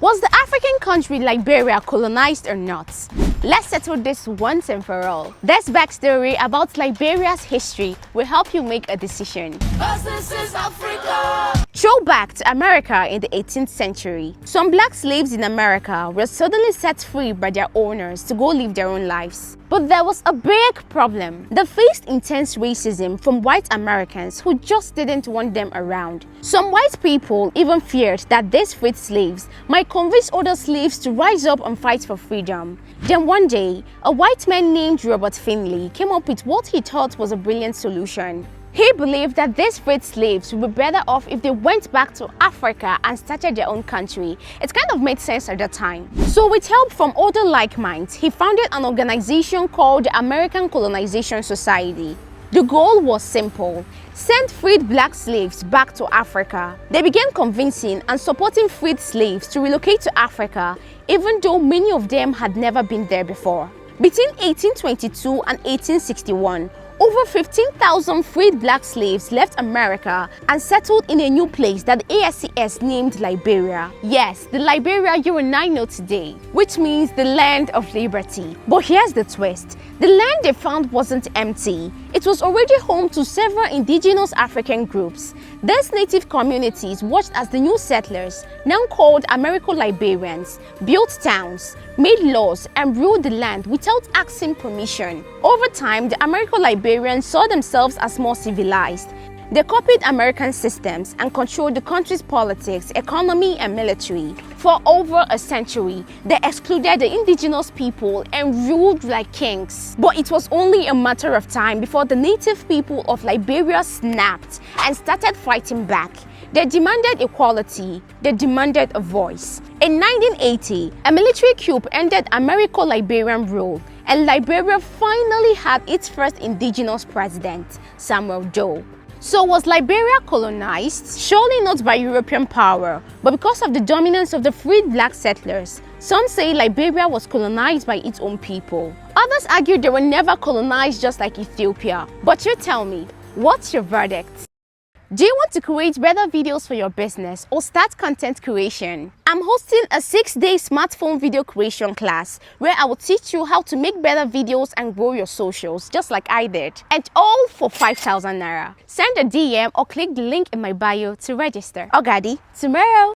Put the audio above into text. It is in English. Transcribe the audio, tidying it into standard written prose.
Was the African country Liberia colonized or not? Let's settle this once and for all. This backstory about Liberia's history will help you make a decision. 'Cause this is Africa. Throw back to America in the 18th century. Some black slaves in America were suddenly set free by their owners to go live their own lives. But there was a big problem. They faced intense racism from white Americans who just didn't want them around. Some white people even feared that these freed slaves might convince other slaves to rise up and fight for freedom. Then one day, a white man named Robert Finley came up with what he thought was a brilliant solution. He believed that these freed slaves would be better off if they went back to Africa and started their own country. It kind of made sense at the time. So with help from other like minds, he founded an organization called the American Colonization Society. The goal was simple: send freed black slaves back to Africa. They began convincing and supporting freed slaves to relocate to Africa, even though many of them had never been there before. Between 1822 and 1861, over 15,000 freed black slaves left America and settled in a new place that the ASCS named Liberia. Yes, the Liberia you and I know today, which means the land of liberty. But here's the twist: the land they found wasn't empty. It was already home to several indigenous African groups. These native communities watched as the new settlers, now called Americo-Liberians, built towns, made laws, and ruled the land without asking permission. Over time, the Americo-Liberians saw themselves as more civilized. They copied American systems and controlled the country's politics, economy, and military. For over a century, they excluded the indigenous people and ruled like kings. But it was only a matter of time before the native people of Liberia snapped and started fighting back. They demanded equality. They demanded a voice. In 1980, a military coup ended Americo-Liberian rule, and Liberia finally had its first indigenous president, Samuel Doe. So was Liberia colonized? Surely not by European power, but because of the dominance of the freed black settlers. Some say Liberia was colonized by its own people. Others argue they were never colonized, just like Ethiopia. But you tell me, what's your verdict? Do you want to create better videos for your business or start content creation? I'm hosting a 6-day smartphone video creation class where I will teach you how to make better videos and grow your socials just like I did. And all for 5,000 naira. Send a DM or click the link in my bio to register. Ogadi, tomorrow.